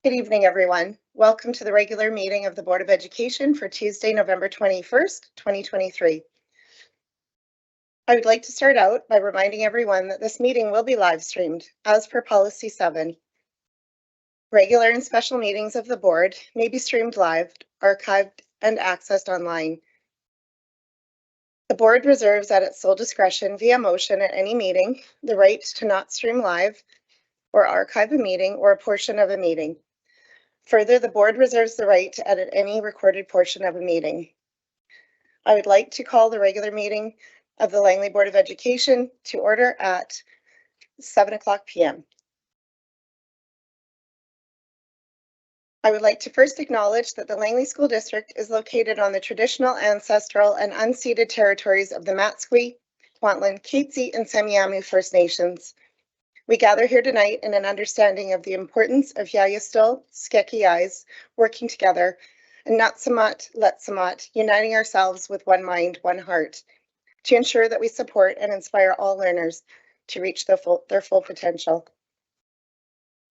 Good evening, everyone. Welcome to the regular meeting of the Board of Education for Tuesday, November 21st, 2023. I would like to start out by reminding everyone that this meeting will be live streamed as per Policy 7. Regular and special meetings of the board may be streamed live, archived, and accessed online. The board reserves at its sole discretion via motion at any meeting the right to not stream live or archive a meeting or a portion of a meeting. Further, the board reserves the right to edit any recorded portion of a meeting. I would like to call the regular meeting of the Langley Board of Education to order at 7:00 p.m. I would like to first acknowledge that the Langley School District is located on the traditional, ancestral, and unceded territories of the Matsqui, Kwantlen, Katzie, and Semiahmoo First Nations. We gather here tonight in an understanding of the importance of Yayastul, Skeki eyes working together, and Natsamat, Letsamat, uniting ourselves with one mind, one heart, to ensure that we support and inspire all learners to reach their full potential.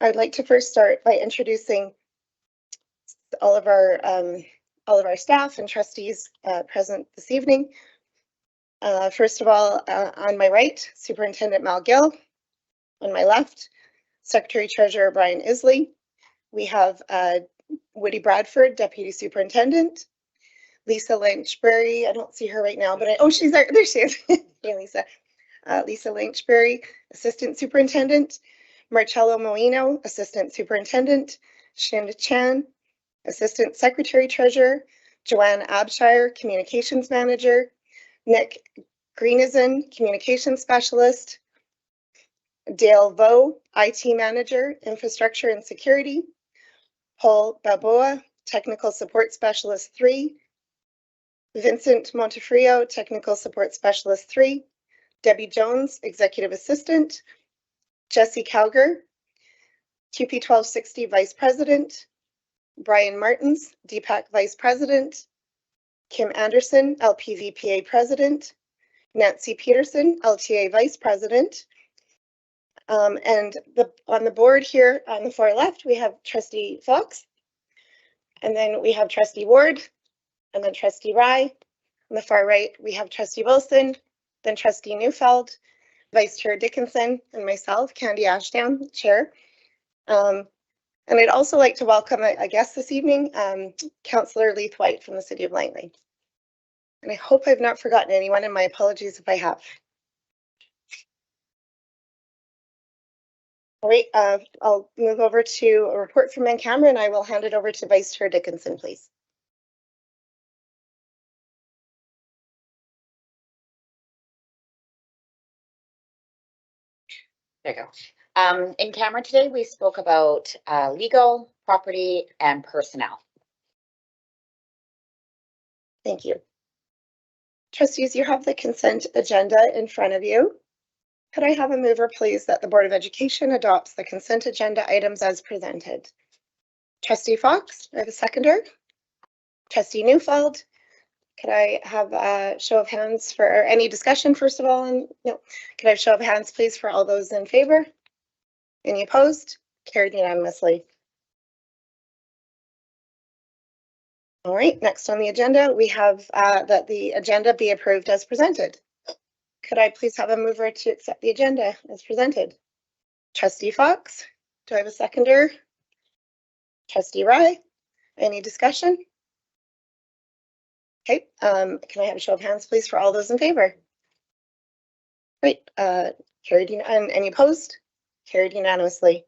I would like to first start by introducing all of our staff and trustees present this evening. First of all, on my right, Superintendent Mal Gill. On my left, Secretary Treasurer Brian Isley. We have Woody Bradford, Deputy Superintendent. Lisa Lynchbury, I don't see her right now, but she's there. There she is. Hey, Lisa. Lisa Lynchbury, Assistant Superintendent. Marcello Moino, Assistant Superintendent. Shinda Chan, Assistant Secretary Treasurer. Joanne Abshire, Communications Manager. Nick Greenison, Communications Specialist. Dale Vo, IT Manager, Infrastructure and Security. Paul Balboa, Technical Support Specialist 3. Vincent Montefrio, Technical Support Specialist 3. Debbie Jones, Executive Assistant. Jesse Cowger, QP 1260 Vice President. Brian Martins, DPAC Vice President. Kim Anderson, LPVPA President. Nancy Peterson, LTA Vice President. And on the board here on the far left, we have Trustee Fox, and then we have Trustee Ward, and then Trustee Rye. On the far right, we have Trustee Wilson, then Trustee Neufeld, Vice Chair Dickinson, and myself, Candy Ashdown, Chair. And I'd also like to welcome a guest this evening, Councillor Leith White from the City of Langley. And I hope I've not forgotten anyone, and my apologies if I have. All right, I'll move over to a report from in camera, and I will hand it over to Vice Chair Dickinson, please. There you go. In camera today, we spoke about legal, property, and personnel. Thank you. Trustees, you have the consent agenda in front of you. Could I have a mover, please, that the Board of Education adopts the consent agenda items as presented? Trustee Fox, do I have a seconder? Trustee Neufeld, could I have a show of hands for any discussion, first of all? No. Could I have a show of hands, please, for all those in favor? Any opposed? Carried unanimously. All right, next on the agenda, we have that the agenda be approved as presented. Could I please have a mover to accept the agenda as presented? Trustee Fox, do I have a seconder? Trustee Rye, any discussion? Okay, can I have a show of hands, please, for all those in favor? Great, carried, and any opposed? Carried unanimously.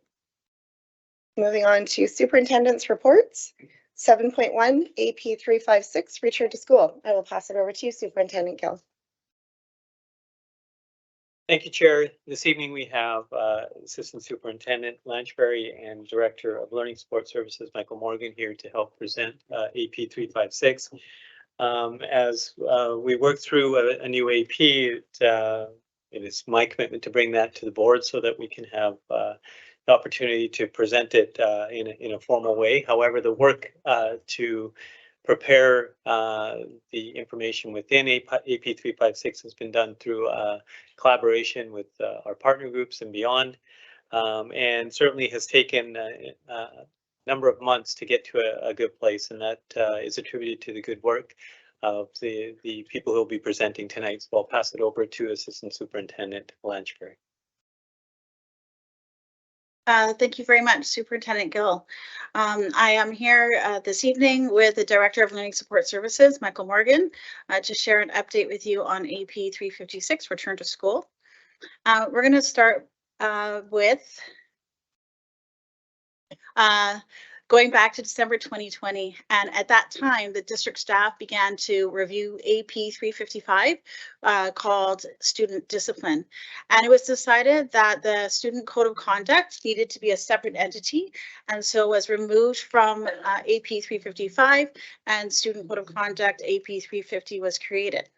Moving on to superintendent's reports. 7.1 AP 356, return to school. I will pass it over to you, Superintendent Gill. Thank you, Chair. This evening we have Assistant Superintendent Lanchbury and Director of Learning Support Services, Michael Morgan, here to help present AP 356. As we work through a new AP, it is my commitment to bring that to the board so that we can have the opportunity to present it in a formal way. However, the work to prepare the information within AP 356 has been done through collaboration with our partner groups and beyond, and certainly has taken number of months to get to a good place, and that is attributed to the good work of the people who will be presenting tonight. So I'll pass it over to Assistant Superintendent Lanchbury. Thank you very much, Superintendent Gill. I am here this evening with the Director of Learning Support Services, Michael Morgan, to share an update with you on AP 356, Return to School. We're going to start with going back to December 2020, and at that time, the district staff began to review AP 355 called Student Discipline. And it was decided that the Student Code of Conduct needed to be a separate entity, and so was removed from AP 355, and Student Code of Conduct AP 350 was created.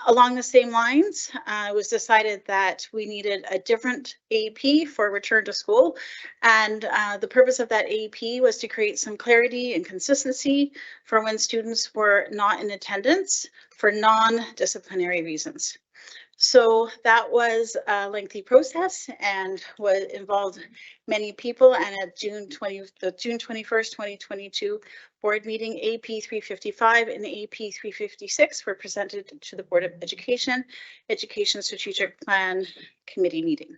Along the same lines, it was decided that we needed a different AP for return to school. And the purpose of that AP was to create some clarity and consistency for when students were not in attendance for non-disciplinary reasons. So that was a lengthy process and involved many people. And at June 21st, 2022 board meeting, AP 355 and AP 356 were presented to the Board of Education Strategic Plan Committee meeting.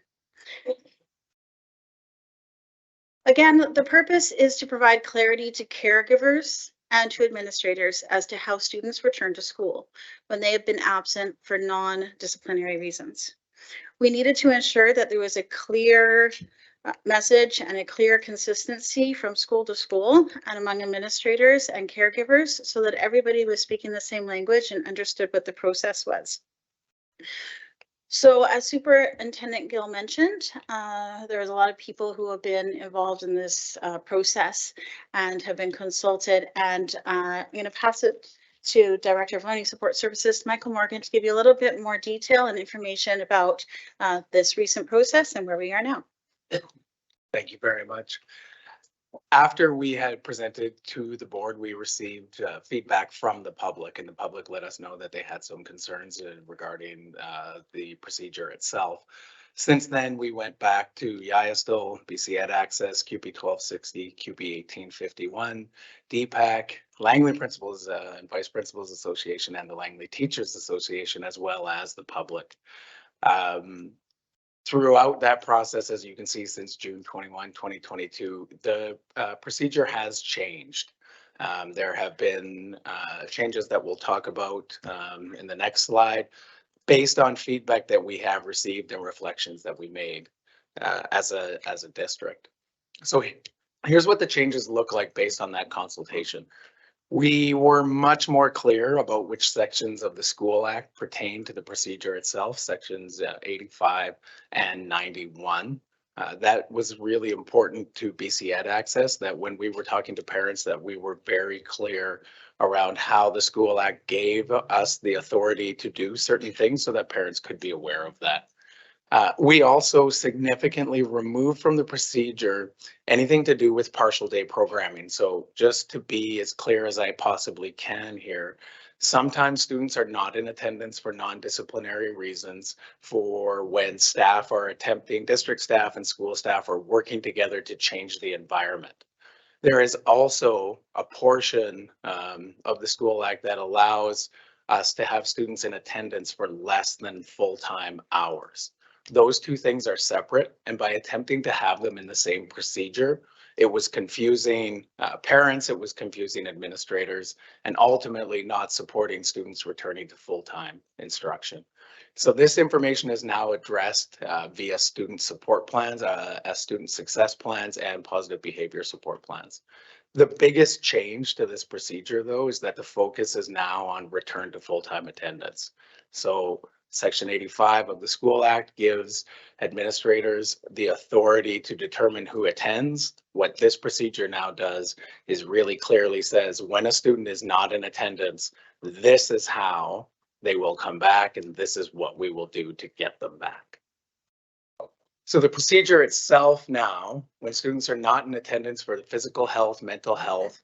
Again, the purpose is to provide clarity to caregivers and to administrators as to how students return to school when they have been absent for non-disciplinary reasons. We needed to ensure that there was a clear message and a clear consistency from school to school and among administrators and caregivers so that everybody was speaking the same language and understood what the process was. So as Superintendent Gill mentioned, there was a lot of people who have been involved in this process and have been consulted, and I'm going to pass it to Director of Learning Support Services, Michael Morgan, to give you a little bit more detail and information about this recent process and where we are now. Thank you very much. After we had presented to the board, we received feedback from the public, and the public let us know that they had some concerns regarding the procedure itself. Since then, we went back to YIASTL, BC Ed Access, CUPE 1260, CUPE 1851, DPAC, Langley Principals and Vice Principals Association, and the Langley Teachers Association, as well as the public. Throughout that process, as you can see, since June 21, 2022, the procedure has changed. There have been changes that we'll talk about in the next slide, based on feedback that we have received and reflections that we made as a district. So here's what the changes look like based on that consultation. We were much more clear about which sections of the School Act pertain to the procedure itself, sections 85 and 91. That was really important to BC Ed Access, that when we were talking to parents, that we were very clear around how the School Act gave us the authority to do certain things so that parents could be aware of that. We also significantly removed from the procedure anything to do with partial day programming. So just to be as clear as I possibly can here, sometimes students are not in attendance for non-disciplinary reasons, for when staff are attempting, district staff and school staff are working together to change the environment. There is also a portion of the School Act that allows us to have students in attendance for less than full-time hours. Those two things are separate, and by attempting to have them in the same procedure, it was confusing parents, it was confusing administrators, and ultimately not supporting students returning to full-time instruction. So this information is now addressed via student support plans, student success plans, and positive behavior support plans. The biggest change to this procedure, though, is that the focus is now on return to full-time attendance. So Section 85 of the School Act gives administrators the authority to determine who attends. What this procedure now does is really clearly says when a student is not in attendance, this is how they will come back, and this is what we will do to get them back. So the procedure itself now, when students are not in attendance for physical health, mental health,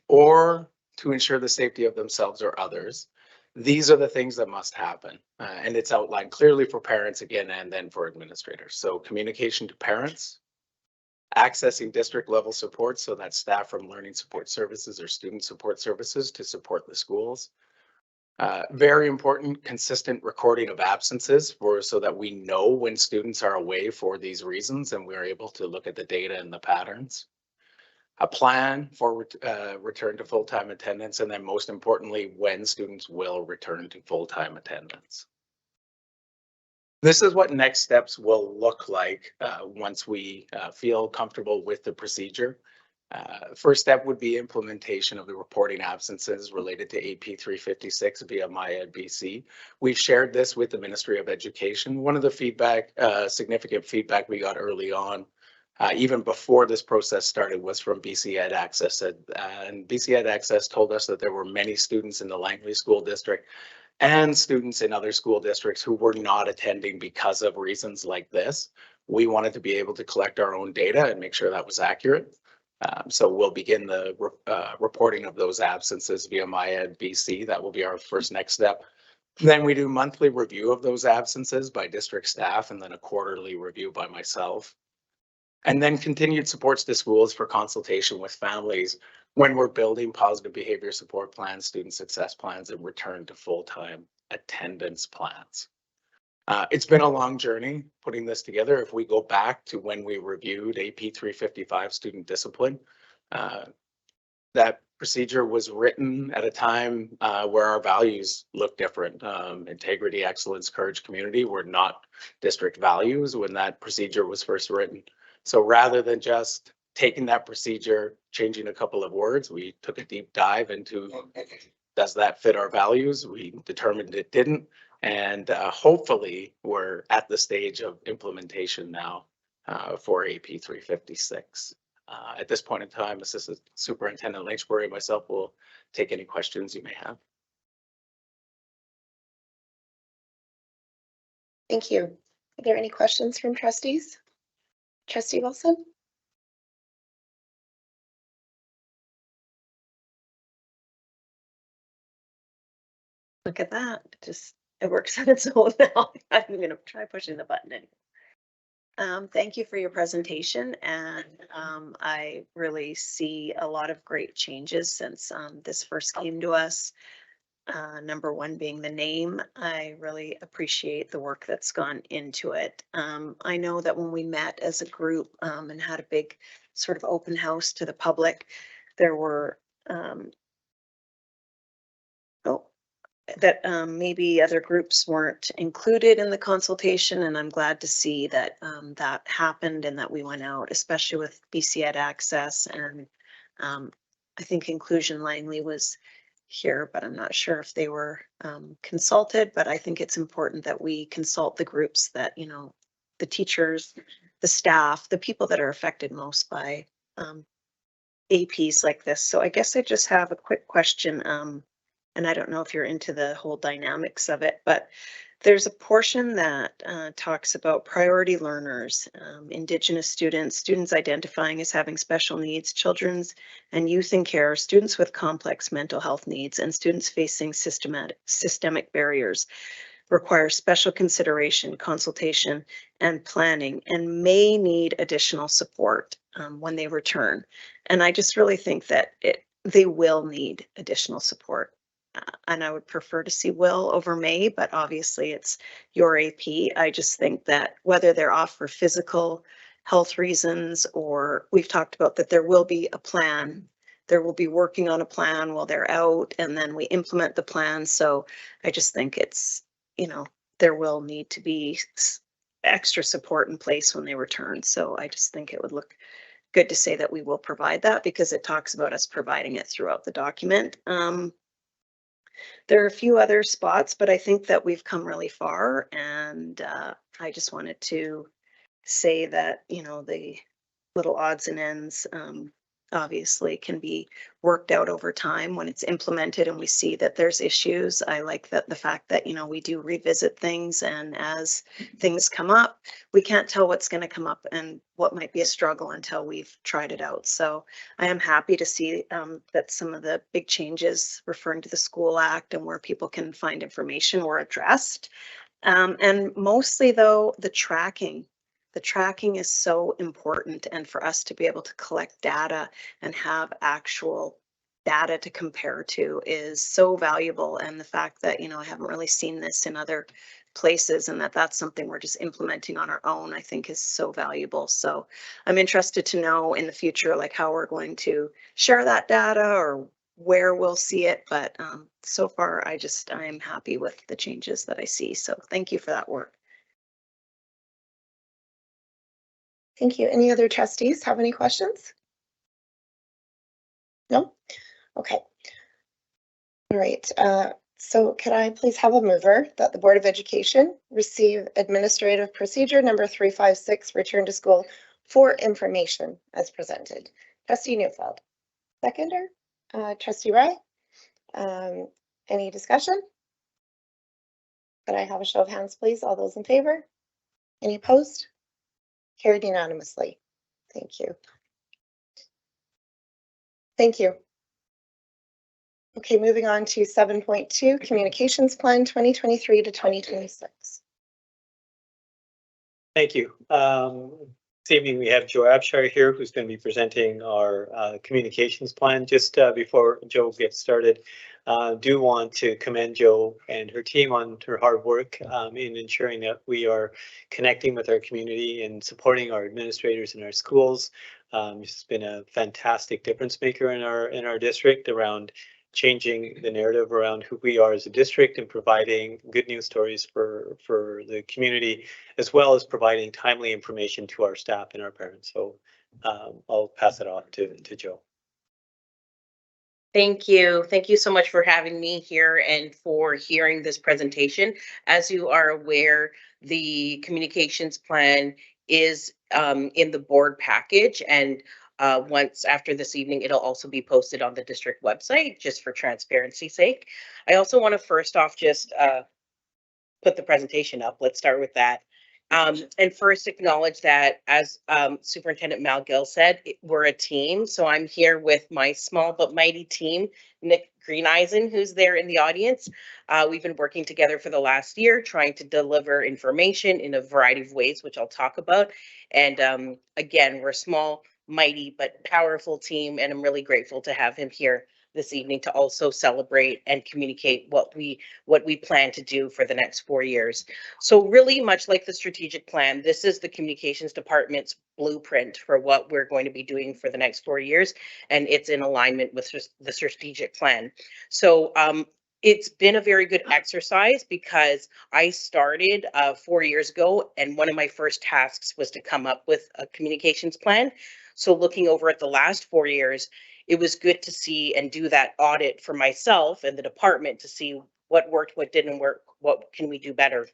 or to ensure the safety of themselves or others, these are the things that must happen. And it's outlined clearly for parents again, and then for administrators. So communication to parents, accessing district level support, so that's staff from learning support services or student support services to support the schools. Very important, consistent recording of absences so that we know when students are away for these reasons and we're able to look at the data and the patterns. A plan for return to full-time attendance, and then most importantly, when students will return to full-time attendance. This is what next steps will look like once we feel comfortable with the procedure. First step would be implementation of the reporting absences related to AP 356 via MyEdBC. We've shared this with the Ministry of Education. One of the feedback, significant feedback we got early on, even before this process started, was from BC Ed Access. And BC Ed Access told us that there were many students in the Langley School District and students in other school districts who were not attending because of reasons like this. We wanted to be able to collect our own data and make sure that was accurate. So we'll begin the reporting of those absences via MyEdBC. That will be our first next step. Then we do monthly review of those absences by district staff, and then a quarterly review by myself. And then continued supports to schools for consultation with families when we're building positive behavior support plans, student success plans, and return to full-time attendance plans. It's been a long journey putting this together. If we go back to when we reviewed AP 355 student discipline, that procedure was written at a time where our values look different. Integrity, excellence, courage, community were not district values when that procedure was first written. So rather than just taking that procedure, changing a couple of words, we took a deep dive into, does that fit our values? We determined it didn't. And hopefully we're at the stage of implementation now for AP 356. At this point in time, Assistant Superintendent Lynchbury and myself will take any questions you may have. Thank you. Are there any questions from trustees? Trustee Wilson? Look at that. It works on its own now. I'm gonna try pushing the button anyway. Thank you for your presentation, and I really see a lot of great changes since this first came to us. Number one being the name. I really appreciate the work that's gone into it. I know that when we met as a group and had a big sort of open house to the public, there were maybe other groups weren't included in the consultation, and I'm glad to see that that happened and that we went out, especially with BC Ed Access, and I think Inclusion Langley was here, but I'm not sure if they were consulted, but I think it's important that we consult the groups that, you know, the teachers, the staff, the people that are affected most by APs like this. So I guess I just have a quick question. And I don't know if you're into the whole dynamics of it, but there's a portion that talks about priority learners, Indigenous students, students identifying as having special needs, children's and youth in care, students with complex mental health needs, and students facing systemic barriers require special consideration, consultation, and planning, and may need additional support when they return. And I just really think that they will need additional support. And I would prefer to see will over may, but obviously it's your AP. I just think that whether they're off for physical health reasons, or we've talked about that there will be a plan, there will be working on a plan while they're out, and then we implement the plan. So I just think it's, you know, there will need to be extra support in place when they return. So I just think it would look good to say that we will provide that, because it talks about us providing it throughout the document. There are a few other spots, but I think that we've come really far, and I just wanted to say that, you know, the little odds and ends obviously can be worked out over time when it's implemented and we see that there's issues. I like that the fact that, you know, we do revisit things, and as things come up, we can't tell what's going to come up and what might be a struggle until we've tried it out. So I am happy to see that some of the big changes referring to the School Act and where people can find information were addressed. And mostly though, the tracking the tracking is so important, and for us to be able to collect data and have actual data to compare to is so valuable. And the fact that, you know, I haven't really seen this in other places, and that's something we're just implementing on our own, I think is so valuable. So I'm interested to know in the future, like how we're going to share that data or where we'll see it. But so far, I'm happy with the changes that I see. So thank you for that work. Thank you. Any other trustees have any questions? No? Okay. All right. So could I please have a mover that the Board of Education receive Administrative Procedure number 356, return to school for information as presented? Trustee Neufeld. Seconder, Trustee Wright. Any discussion? Could I have a show of hands, please? All those in favor? Any opposed? Carried unanimously. Thank you. Thank you. Okay, moving on to 7.2, Communications Plan 2023 to 2026. Thank you. This evening we have Joe Abshire here, who's going to be presenting our communications plan. Just before Joe gets started, do want to commend Joe and her team on her hard work in ensuring that we are connecting with our community and supporting our administrators in our schools. It's been a fantastic difference maker in our district around changing the narrative around who we are as a district and providing good news stories for the community, as well as providing timely information to our staff and our parents. So I'll pass it on to Joe. Thank you. Thank you so much for having me here and for hearing this presentation. As you are aware, the communications plan is in the board package, and once after this evening, it'll also be posted on the district website, just for transparency's sake. I also want to first off just put the presentation up. Let's start with that. And first acknowledge that, as Superintendent Mal Gill said, we're a team. So I'm here with my small but mighty team, Nick Greeneisen, who's there in the audience. We've been working together for the last year, trying to deliver information in a variety of ways, which I'll talk about. And again, we're a small, mighty, but powerful team, and I'm really grateful to have him here this evening to also celebrate and communicate what we plan to do for the next 4 years. So really, much like the strategic plan, this is the communications department's blueprint for what we're going to be doing for the next 4 years, and it's in alignment with the strategic plan. So it's been a very good exercise because I started 4 years ago, and one of my first tasks was to come up with a communications plan. So looking over at the last 4 years, it was good to see and do that audit for myself and the department to see what worked, what didn't work, what can we do better.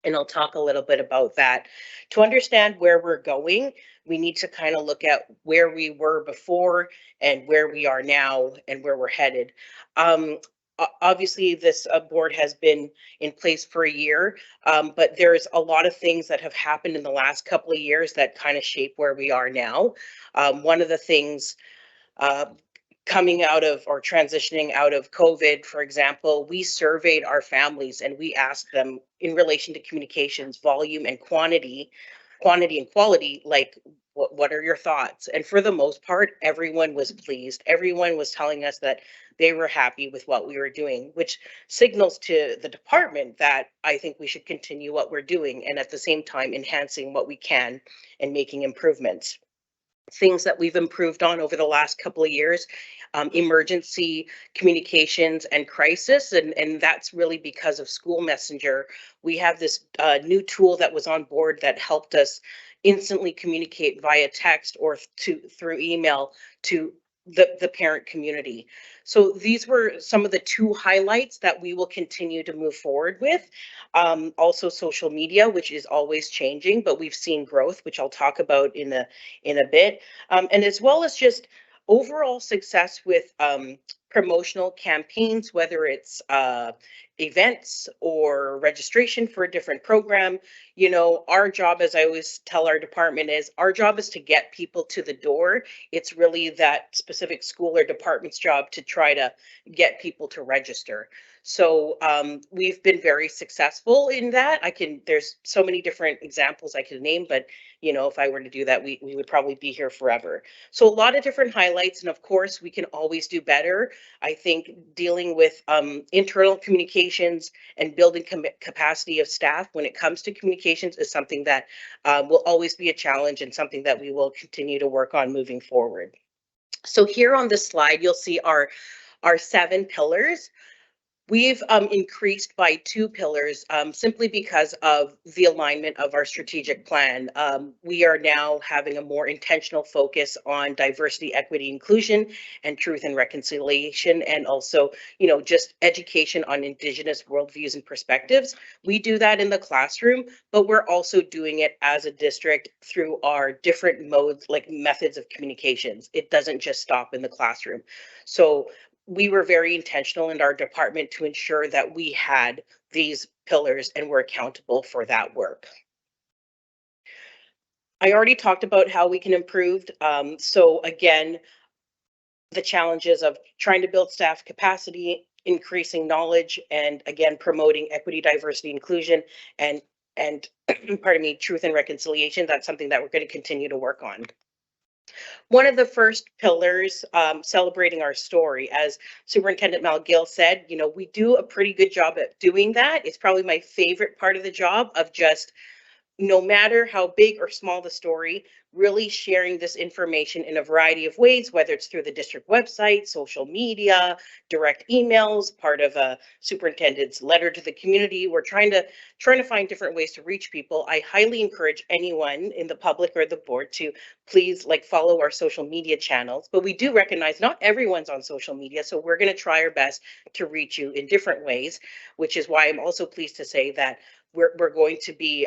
And I'll talk a little bit about that. To understand where we're going, we need to kind of look at where we were before and where we are now and where we're headed. Obviously, this board has been in place for a year, but there's a lot of things that have happened in the last couple of years that kind of shape where we are now. One of the things coming out of or transitioning out of COVID, for example, we surveyed our families and we asked them in relation to communications, volume and quantity and quality, like what are your thoughts? And for the most part, everyone was pleased. Everyone was telling us that they were happy with what we were doing, which signals to the department that I think we should continue what we're doing and at the same time enhancing what we can and making improvements. Things that we've improved on over the last couple of years, emergency communications and crisis, and that's really because of School Messenger. We have this new tool that was on board that helped us instantly communicate via text or through email to the parent community. So these were some of the two highlights that we will continue to move forward with. Also social media, which is always changing, but we've seen growth, which I'll talk about in a bit. And as well as just overall success with promotional campaigns, whether it's events or registration for a different program. You know, our job, as I always tell our department, is our job is to get people to the door. It's really that specific school or department's job to try to get people to register. So we've been very successful in that. There's so many different examples I could name, but you know, if I were to do that, we would probably be here forever. So a lot of different highlights, and of course we can always do better. I think dealing with internal communications and building capacity of staff when it comes to communications is something that will always be a challenge and something that we will continue to work on moving forward. So here on this slide, you'll see our 7 pillars. We've increased by 2 pillars simply because of the alignment of our strategic plan. We are now having a more intentional focus on diversity, equity, inclusion, and truth and reconciliation, and also, you know, just education on Indigenous worldviews and perspectives. We do that in the classroom, but we're also doing it as a district through our different modes, like methods of communications. It doesn't just stop in the classroom. So we were very intentional in our department to ensure that we had these pillars and were accountable for that work. I already talked about how we can improve. So again, the challenges of trying to build staff capacity, increasing knowledge, and again, promoting equity, diversity, inclusion, and pardon me, truth and reconciliation. That's something that we're going to continue to work on. One of the first pillars, celebrating our story, as Superintendent Malgill said, you know, we do a pretty good job at doing that. It's probably my favorite part of the job, of just, no matter how big or small the story, really sharing this information in a variety of ways, whether it's through the district website, social media, direct emails, part of a superintendent's letter to the community. We're trying to find different ways to reach people. I highly encourage anyone in the public or the board to please follow our social media channels, but we do recognize not everyone's on social media. So we're going to try our best to reach you in different ways, which is why I'm also pleased to say that we're going to be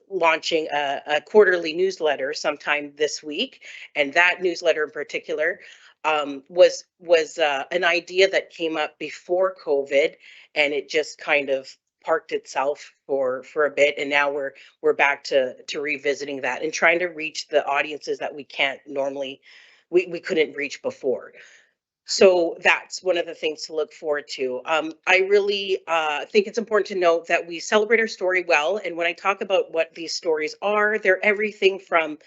launching a quarterly newsletter sometime this week. And that newsletter in particular was an idea that came up before COVID, and it just kind of parked itself for a bit. And now we're back to revisiting that and trying to reach the audiences that we can't normally, we couldn't reach before. So that's one of the things to look forward to. I really think it's important to note that we celebrate our story well. And when I talk about what these stories are, they're everything from,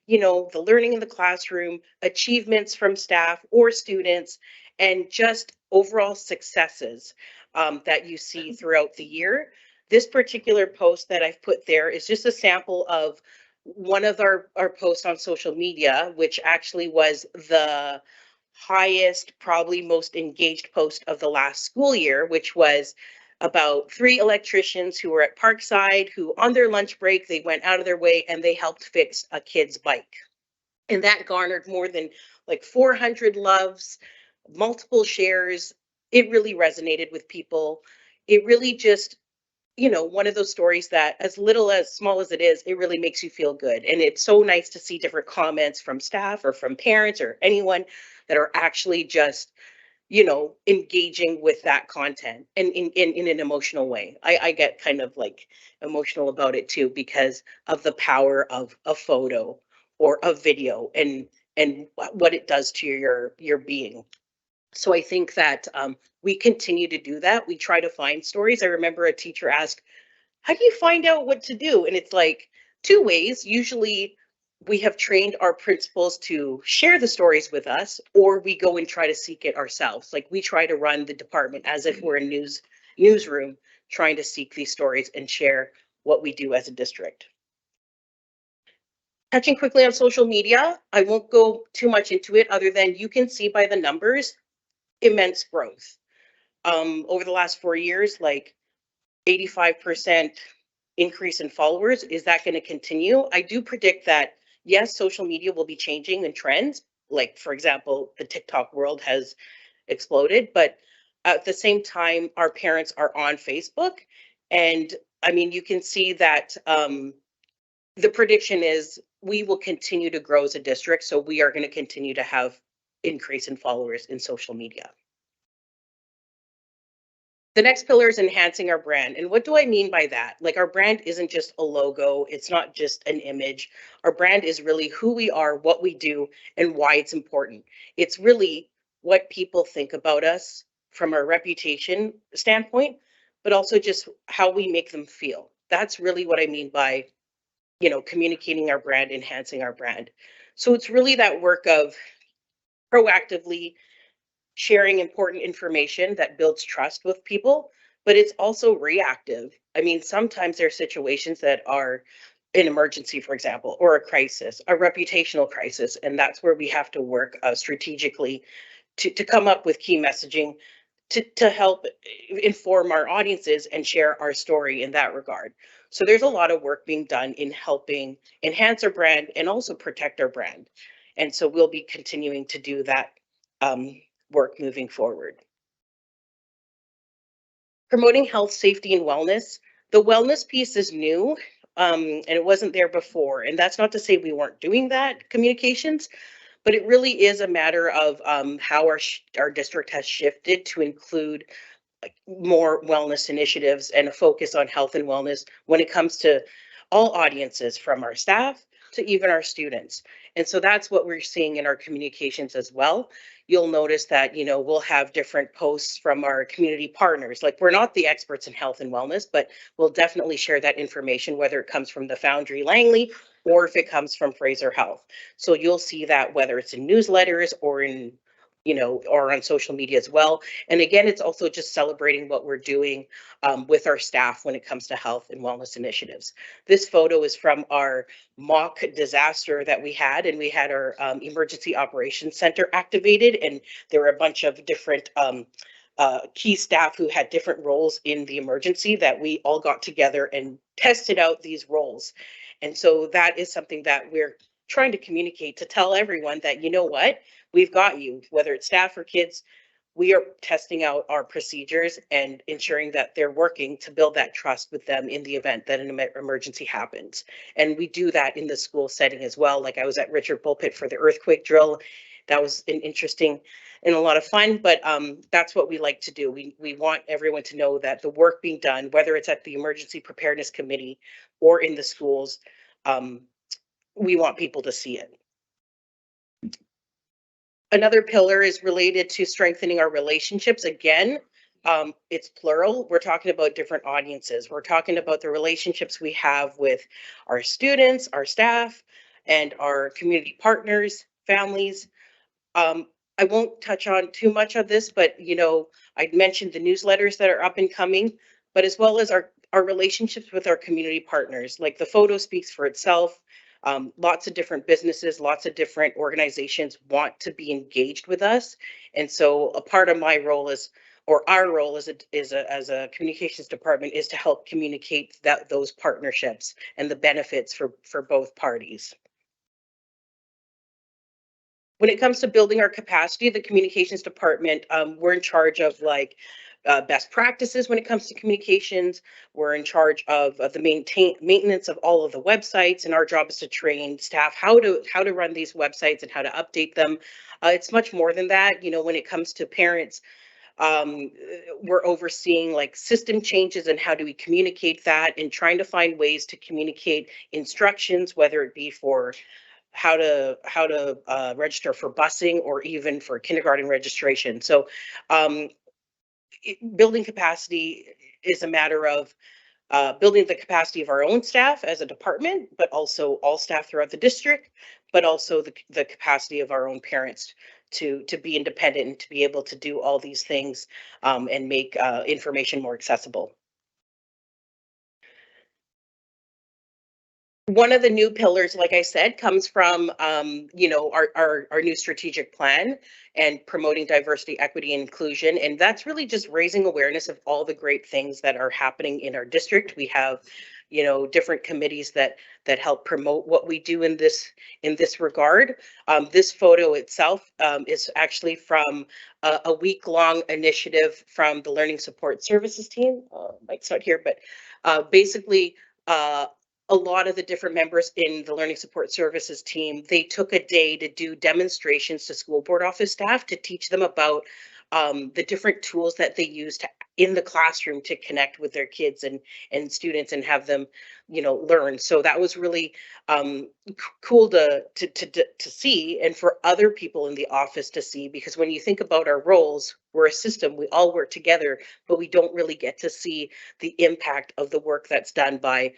you know, the learning in the classroom, achievements from staff or students, and just overall successes that you see throughout the year. This particular post that I've put there is just a sample of one of our posts on social media, which actually was the highest, probably most engaged post of the last school year, which was about 3 electricians who were at Parkside, who on their lunch break, they went out of their way and they helped fix a kid's bike. And that garnered more than 400 loves, multiple shares. It really resonated with people. It really just, you know, one of those stories that, as little as small as it is, it really makes you feel good. And it's so nice to see different comments from staff or from parents or anyone that are actually just, you know, engaging with that content and in an emotional way. I get kind of emotional about it too, because of the power of a photo or a video and what it does to your being. So I think that we continue to do that. We try to find stories. I remember a teacher asked, how do you find out what to do? And it's 2 ways. Usually we have trained our principals to share the stories with us, or we go and try to seek it ourselves. We try to run the department as if we're a newsroom, trying to seek these stories and share what we do as a district. Touching quickly on social media, I won't go too much into it other than you can see by the numbers, immense growth. Over the last 4 years, 85% increase in followers. Is that going to continue? I do predict that, yes, social media will be changing and trends. For example, the TikTok world has exploded, but at the same time, our parents are on Facebook. And I mean, you can see that the prediction is we will continue to grow as a district. So we are going to continue to have increase in followers in social media. The next pillar is enhancing our brand. And what do I mean by that? Like, our brand isn't just a logo. It's not just an image. Our brand is really who we are, what we do, and why it's important. It's really what people think about us from our reputation standpoint, but also just how we make them feel. That's really what I mean by, communicating our brand, enhancing our brand. So it's really that work of proactively sharing important information that builds trust with people, but it's also reactive. I mean, sometimes there are situations that are an emergency, for example, or a crisis, a reputational crisis, and that's where we have to work strategically to come up with key messaging to help inform our audiences and share our story in that regard. So there's a lot of work being done in helping enhance our brand and also protect our brand. And so we'll be continuing to do that work moving forward. Promoting health, safety, and wellness. The wellness piece is new, and it wasn't there before. And that's not to say we weren't doing that communications, but it really is a matter of how our district has shifted to include more wellness initiatives and a focus on health and wellness when it comes to all audiences, from our staff to even our students. And so that's what we're seeing in our communications as well. You'll notice that, we'll have different posts from our community partners. Like, we're not the experts in health and wellness, but we'll definitely share that information, whether it comes from the Foundry Langley or if it comes from Fraser Health. So you'll see that whether it's in newsletters or in or on social media as well. And again, it's also just celebrating what we're doing with our staff when it comes to health and wellness initiatives. This photo is from our mock disaster that we had, and we had our emergency operations center activated, and there were a bunch of different key staff who had different roles in the emergency that we all got together and tested out these roles. And so that is something that we're trying to communicate, to tell everyone that, what, we've got you, whether it's staff or kids. We are testing out our procedures and ensuring that they're working to build that trust with them in the event that an emergency happens. And we do that in the school setting as well. Like, I was at Richard Pulpit for the earthquake drill. That was an interesting and a lot of fun, but that's what we like to do. We want everyone to know that the work being done, whether it's at the Emergency Preparedness Committee or in the schools, we want people to see it. Another pillar is related to strengthening our relationships. Again, it's plural. We're talking about different audiences. We're talking about the relationships we have with our students, our staff, and our community partners, families. I won't touch on too much of this, but I mentioned the newsletters that are up and coming, but as well as our relationships with our community partners. Like, the photo speaks for itself. Lots of different businesses, lots of different organizations want to be engaged with us. And so a part of my role is, or our role as a communications department, is to help communicate those partnerships and the benefits for both parties. When it comes to building our capacity, the communications department, we're in charge of best practices when it comes to communications. We're in charge of the maintenance of all of the websites, and our job is to train staff how to run these websites and how to update them. It's much more than that. When it comes to parents, we're overseeing system changes and how do we communicate that, and trying to find ways to communicate instructions, whether it be for how to register for busing or even for kindergarten registration. So building capacity is a matter of building the capacity of our own staff as a department, but also all staff throughout the district, but also the capacity of our own parents to be independent and to be able to do all these things and make information more accessible. One of the new pillars, like I said, comes from our new strategic plan and promoting diversity, equity, and inclusion. And that's really just raising awareness of all the great things that are happening in our district. We have, different committees that help promote what we do in this regard. This photo itself is actually from a week-long initiative from the Learning Support Services team. Mike's not here, but basically, a lot of the different members in the Learning Support Services team, they took a day to do demonstrations to school board office staff to teach them about the different tools that they use in the classroom to connect with their kids and students and have them, you know, learn. So that was really cool to see, and for other people in the office to see, because when you think about our roles, we're a system, we all work together, but we don't really get to see the impact of the work that's done by,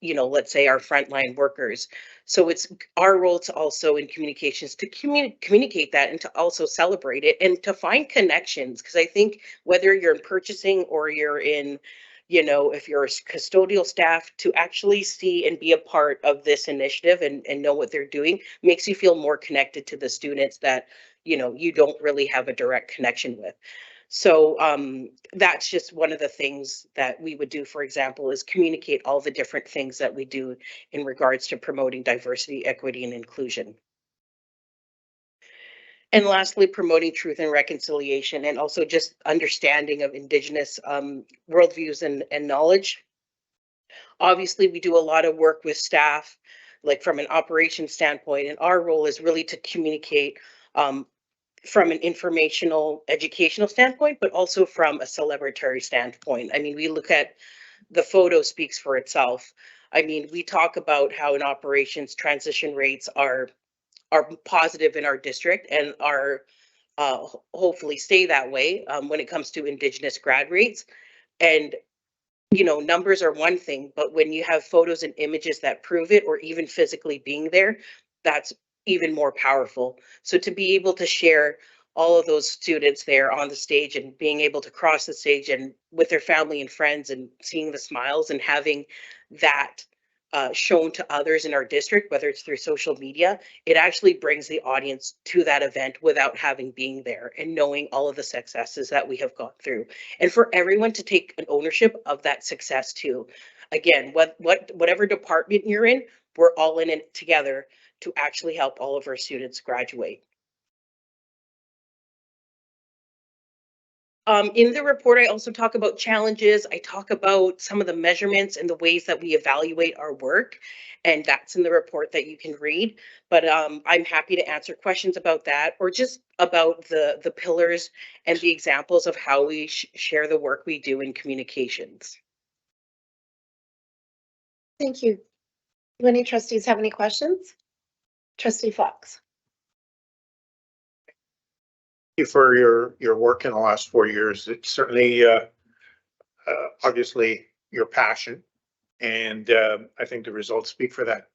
you know, let's say our frontline workers. So it's our role to also in communications to communicate that and to also celebrate it and to find connections. Because I think whether you're in purchasing or you're in, you know, if you're a custodial staff, to actually see and be a part of this initiative and know what they're doing makes you feel more connected to the students that, you know, you don't really have a direct connection with. So that's just one of the things that we would do, for example, is communicate all the different things that we do in regards to promoting diversity, equity, and inclusion. And lastly, promoting truth and reconciliation, and also just understanding of Indigenous worldviews and knowledge. Obviously, we do a lot of work with staff, like from an operations standpoint, and our role is really to communicate from an informational, educational standpoint, but also from a celebratory standpoint. I mean, we look at the photo speaks for itself. I mean, we talk about how in operations transition rates are positive in our district and are hopefully stay that way when it comes to Indigenous grad rates. And you know, numbers are one thing, but when you have photos and images that prove it, or even physically being there, that's even more powerful. So to be able to share all of those students there on the stage and being able to cross the stage and with their family and friends and seeing the smiles and having that shown to others in our district, whether it's through social media, it actually brings the audience to that event without having been there and knowing all of the successes that we have gone through. And for everyone to take an ownership of that success too. Again, whatever department you're in, we're all in it together to actually help all of our students graduate. In the report, I also talk about challenges. I talk about some of the measurements and the ways that we evaluate our work, and that's in the report that you can read. But I'm happy to answer questions about that, or just about the pillars and the examples of how we share the work we do in communications. Thank you. Do any trustees have any questions? Trustee Fox. You for your work in the last 4 years. It's certainly obviously your passion, and I think the results speak for that.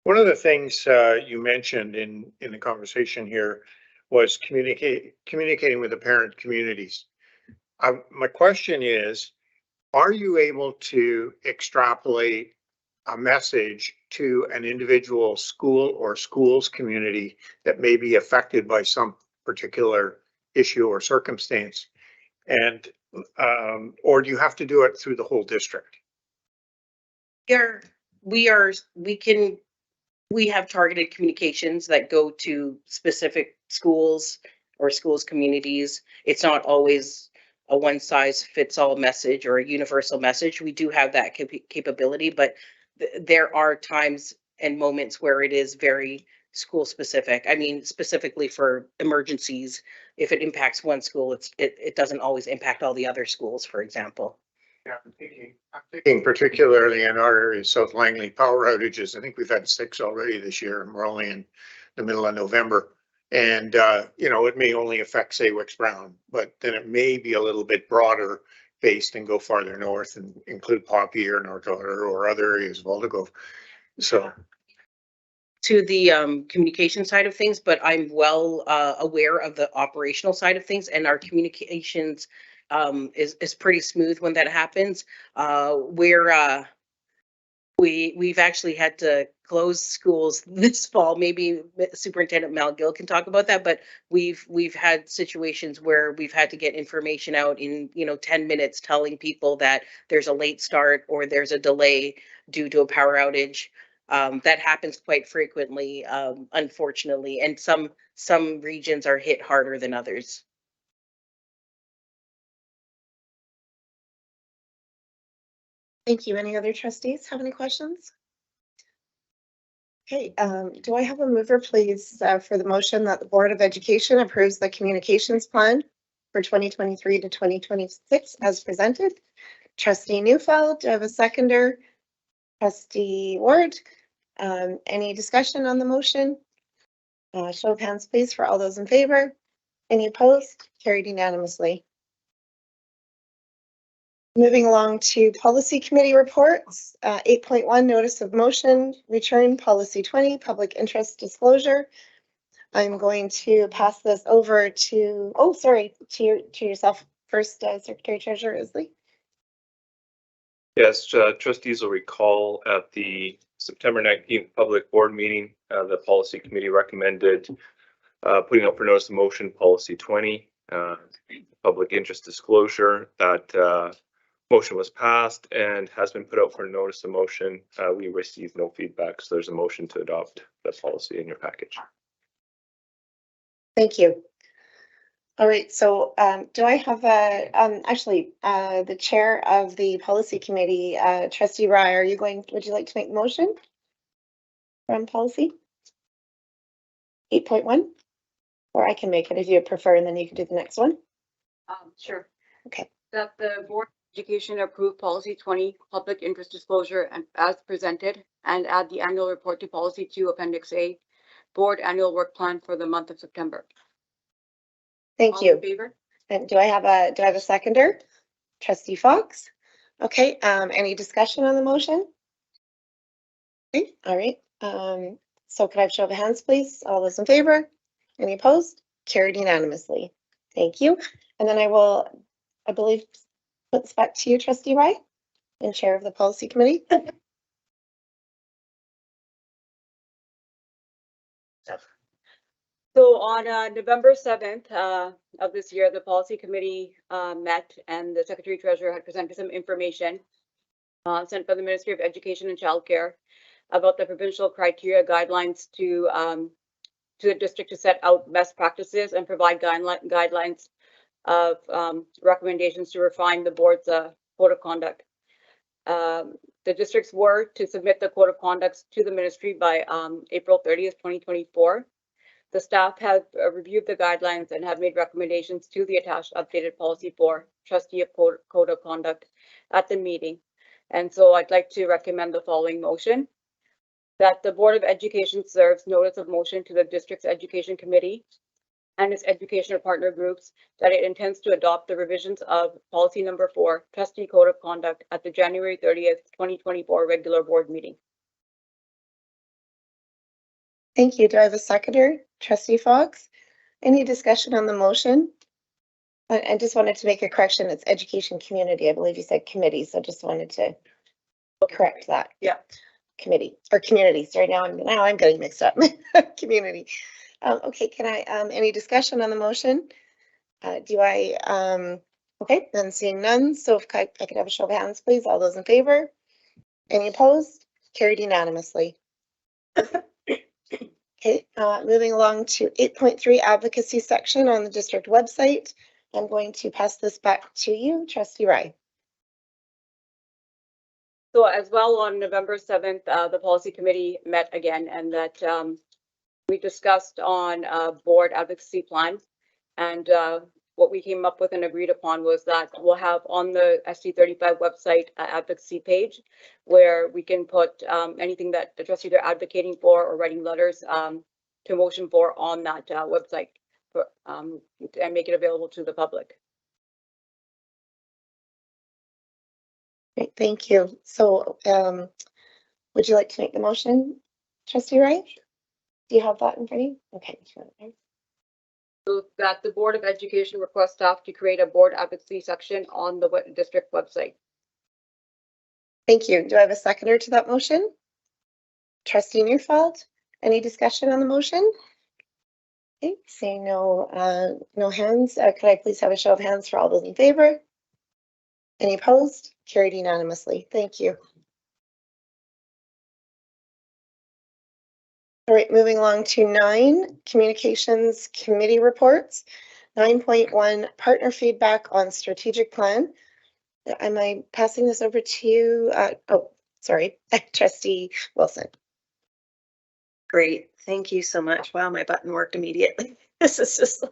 One of the things you mentioned in the conversation here was communicating with the parent communities. My question is, are you able to extrapolate a message to an individual school or schools community that may be affected by some particular issue or circumstance, and or do you have to do it through the whole district? We have targeted communications that go to specific schools or schools communities. It's not always a one size fits all message or a universal message. We do have that capability, but there are times and moments where it is very school specific. I mean, specifically for emergencies, if it impacts one school, it doesn't always impact all the other schools, for example. Yeah, I'm thinking particularly in our area, South Langley, power outages. I think we've had 6 already this year, and we're only in the middle of November. And you know, it may only affect, say, Wicks Brown, but then it may be a little bit broader based and go farther north and include Poppy or North Otter or other areas of Oldego. So To the communication side of things, but I'm well aware of the operational side of things, and our communications is pretty smooth when that happens. We've actually had to close schools this fall. Maybe Superintendent Mal Gill can talk about that, but we've had situations where we've had to get information out in 10 minutes, telling people that there's a late start or there's a delay due to a power outage. That happens quite frequently, unfortunately, and some regions are hit harder than others. Thank you. Any other trustees have any questions? Okay, do I have a mover, please, for the motion that the Board of Education approves the communications plan for 2023 to 2026 as presented. Trustee Newfeld, do I have a seconder? Trustee Ward, any discussion on the motion? Show of hands, please, for all those in favor. Any opposed? Carried unanimously. Moving along to policy committee reports, 8.1 notice of motion, return policy 20, public interest disclosure. I'm going to pass this over to, oh, sorry, to yourself first, Secretary Treasurer Isley. Yes, trustees will recall at the September 19th public board meeting, the policy committee recommended putting up for notice of motion policy 20, public interest disclosure. That motion was passed and has been put out for notice of motion. We received no feedback, so there's a motion to adopt the policy in your package. Thank you. All right, so do I have actually the chair of the policy committee, Trustee Rye, would you like to make the motion from policy 8.1? Or I can make it if you prefer, and then you can do the next one. Sure. Okay. That the Board of Education approve policy 20, public interest disclosure, and as presented, and add the annual report to policy 2, appendix A, board annual work plan for the month of September. Thank All you. in favor? And do I have a seconder? Trustee Fox? Okay, any discussion on the motion? Okay, all right. So could I have show of hands, please? All those in favor? Any opposed? Carried unanimously. Thank you. And then I believe, put this back to you, Trustee Wright, and Chair of the Policy Committee. So on November 7th of this year, the policy committee met, and the Secretary Treasurer had presented some information sent by the Ministry of Education and Childcare about the provincial criteria guidelines to the district to set out best practices and provide guidelines of recommendations to refine the board's code of conduct. The districts were to submit the code of conduct to the ministry by April 30th, 2024. The staff have reviewed the guidelines and have made recommendations to the attached updated policy for trustee of code of conduct at the meeting. And so I'd like to recommend the following motion: that the Board of Education serves notice of motion to the district's education committee and its educational partner groups that it intends to adopt the revisions of policy number 4, trustee code of conduct, at the January 30th, 2024 regular board meeting. Thank you. Do I have a seconder? Trustee Fox? Any discussion on the motion? I just wanted to make a correction. It's education community. I believe you said committee, so just wanted to correct that. Yeah. Committee or community. Sorry, now I'm getting mixed up. Community. Okay, can I, any discussion on the motion? Okay, then seeing none. So if I could have a show of hands, please. All those in favor? Any opposed? Carried unanimously. Okay, moving along to 8.3 advocacy section on the district website. I'm going to pass this back to you, Trustee Rye. So as well, on November 7th, the policy committee met again, and that we discussed on a board advocacy plan. And what we came up with and agreed upon was that we'll have on the ST35 website advocacy page where we can put anything that the trustees are advocating for or writing letters to motion for on that website for, and make it available to the public. Great, thank you. So would you like to make the motion, Trustee Wright? Do you have that in front of you? Okay. So that the Board of Education requests staff to create a board advocacy section on the district website. Thank you. Do I have a seconder to that motion? Trustee Neufeld, any discussion on the motion? Okay, seeing no hands, could I please have a show of hands for all those in favor? Any opposed? Carried unanimously. Thank you. All right, moving along to 9, communications committee reports. 9.1, partner feedback on strategic plan. Am I passing this over to you? Oh, sorry, Trustee Wilson. Great. Thank you so much. Wow, my button worked immediately. This is just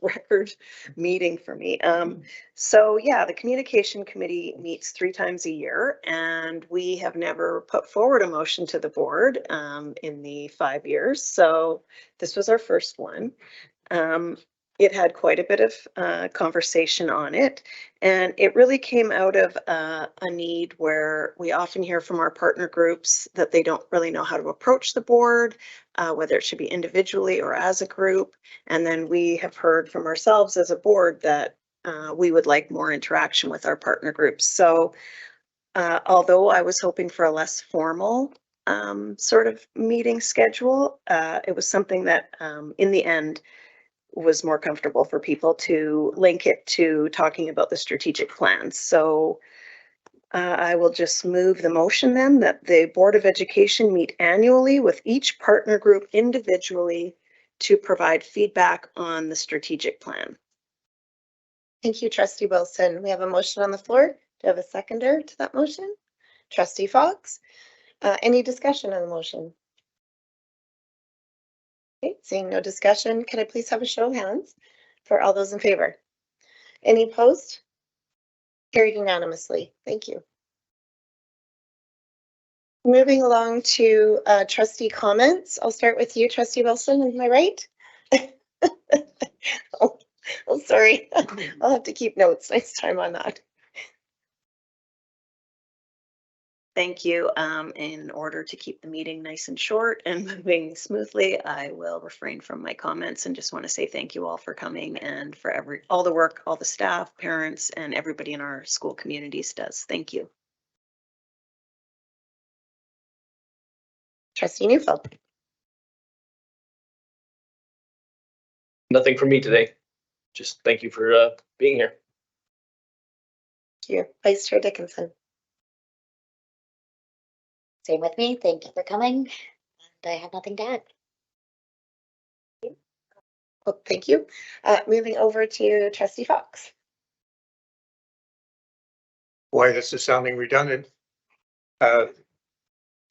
record meeting for me. So yeah, the communication committee meets 3 times a year, and we have never put forward a motion to the board in the 5 years. So this was our first one. It had quite a bit of conversation on it, and it really came out of a need where we often hear from our partner groups that they don't really know how to approach the board, whether it should be individually or as a group. And then we have heard from ourselves as a board that we would like more interaction with our partner groups. So although I was hoping for a less formal sort of meeting schedule, it was something that in the end was more comfortable for people to link it to talking about the strategic plans. So I will just move the motion then that the Board of Education meet annually with each partner group individually to provide feedback on the strategic plan. Thank you, Trustee Wilson. We have a motion on the floor. Do you have a seconder to that motion? Trustee Fox, any discussion on the motion? Okay, seeing no discussion, can I please have a show of hands for all those in favor? Any opposed? Carried unanimously. Thank you. Moving along to trustee comments. I'll start with you, Trustee Wilson. Am I right? Oh, sorry. I'll have to keep notes next time on that. Thank you. In order to keep the meeting nice and short and moving smoothly, I will refrain from my comments and just want to say thank you all for coming and for all the work, all the staff, parents, and everybody in our school communities does. Thank you. Trustee Neufeld. Nothing from me today. Just thank you for being here. Thank you. Vice Chair Dickinson. Same with me. Thank you for coming. And I have nothing to add. Well, thank you. Moving over to Trustee Fox. Boy, this is sounding redundant.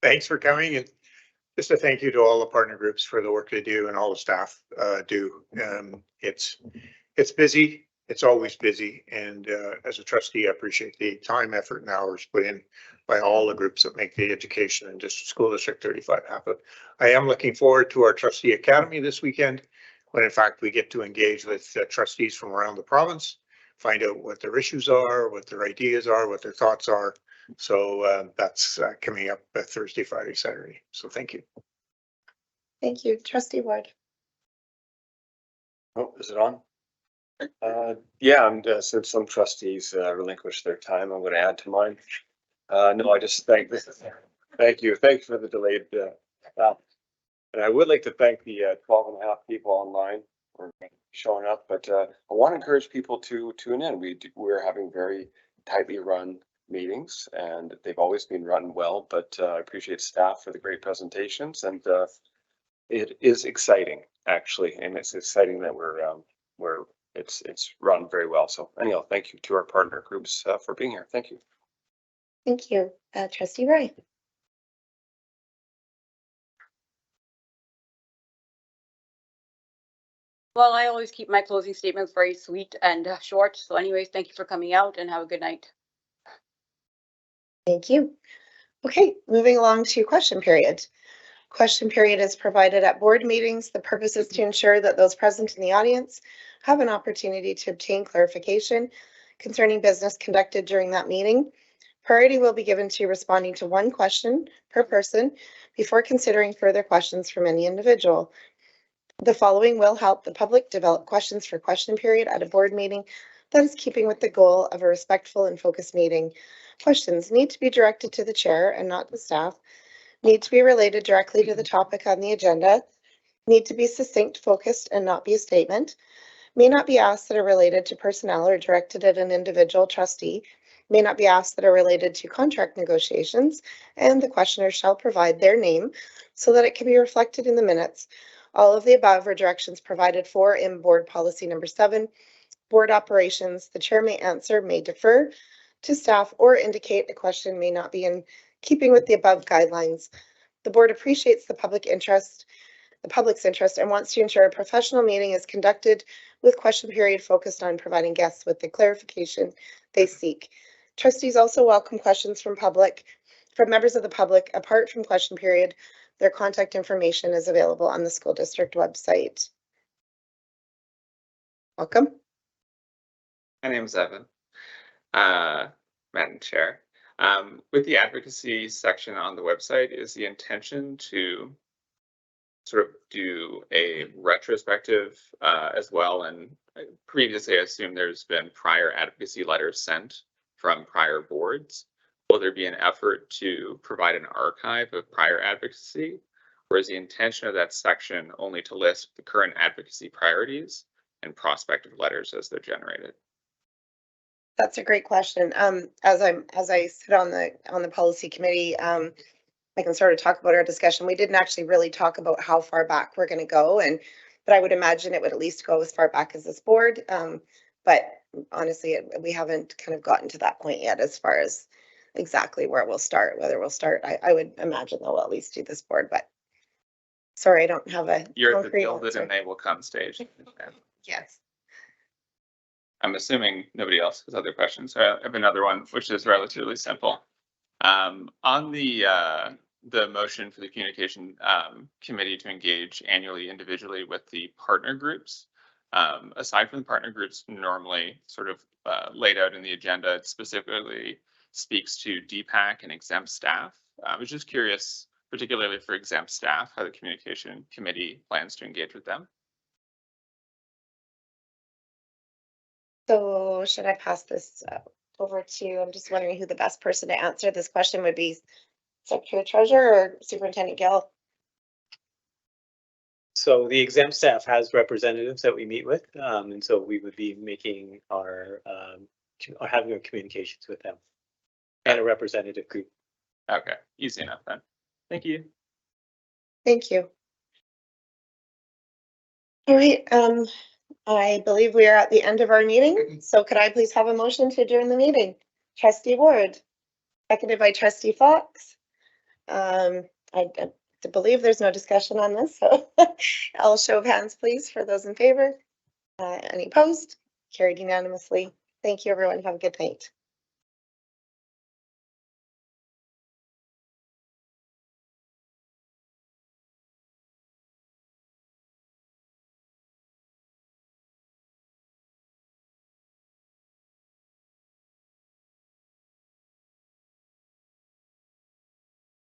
Thanks for coming, and just a thank you to all the partner groups for the work they do and all the staff do. It's busy. It's always busy. And as a trustee, I appreciate the time, effort, and hours put in by all the groups that make the education and School District 35 happen. I am looking forward to our trustee academy this weekend, when in fact we get to engage with trustees from around the province, find out what their issues are, what their ideas are, what their thoughts are. So that's coming up Thursday, Friday, Saturday. So thank you. Thank you. Trustee Ward. Oh, is it on? Yeah, and since some trustees relinquish their time, I'm going to add to mine. No, I just thank you for the delayed and I would like to thank the 12 and a half people online for showing up, but I want to encourage people to tune in. We're having very tightly run meetings and they've always been run well, but I appreciate staff for the great presentations, and it is exciting actually, and it's exciting that it's run very well. So anyhow, thank you to our partner groups for being here. Thank you. Thank you. Trustee Roy. Well, I always keep my closing statements very sweet and short. So anyways, thank you for coming out and have a good night. Thank you. Okay, moving along to question period. Question period is provided at board meetings. The purpose is to ensure that those present in the audience have an opportunity to obtain clarification concerning business conducted during that meeting. Priority will be given to responding to one question per person before considering further questions from any individual. The following will help the public develop questions for question period at a board meeting that is keeping with the goal of a respectful and focused meeting. Questions need to be directed to the chair and not the staff, need to be related directly to the topic on the agenda, need to be succinct, focused, and not be a statement, may not be asked that are related to personnel or directed at an individual trustee, may not be asked that are related to contract negotiations, and the questioner shall provide their name so that it can be reflected in the minutes. All of the above are directions provided for in board policy number 7. Board operations, the chair may answer, may defer to staff, or indicate a question may not be in keeping with the above guidelines. The board appreciates the public interest the public's interest and wants to ensure a professional meeting is conducted with question period focused on providing guests with the clarification they seek. Trustees also welcome questions from members of the public. Apart from question period, their contact information is available on the school district website. Welcome. My name is Evan, Madam Chair. With the advocacy section on the website, is the intention to sort of do a retrospective as well? And previously, I assume there's been prior advocacy letters sent from prior boards. Will there be an effort to provide an archive of prior advocacy? Or is the intention of that section only to list the current advocacy priorities and prospective letters as they're generated? That's a great question. As I sit on the policy committee, I can sort of talk about our discussion. We didn't actually really talk about how far back we're going to go, but I would imagine it would at least go as far back as this board. But honestly, we haven't kind of gotten to that point yet as far as exactly where we'll start. Whether we'll start, I would imagine they'll at least do this board. But sorry, I don't have a You're at the concrete build it answer. and they will come stage. Yes. I'm assuming nobody else has other questions. So I have another one, which is relatively simple. On the motion for the communication committee to engage annually individually with the partner groups, aside from the partner groups normally sort of laid out in the agenda, it specifically speaks to DPAC and exempt staff. I was just curious, particularly for exempt staff, how the communication committee plans to engage with them. So should I pass this over to, I'm just wondering who the best person to answer this question would be, Secretary Treasurer or Superintendent Gill? So the exempt staff has representatives that we meet with, and so we would be making or having our communications with them and a representative group. Okay, easy enough then. Thank you. Thank you. All right, I believe we are at the end of our meeting. So could I please have a motion to adjourn the meeting? Trustee Ward, seconded by Trustee Fox. I believe there's no discussion on this, so I'll show of hands, please, for those in favor. Any opposed? Carried unanimously. Thank you, everyone. Have a good night.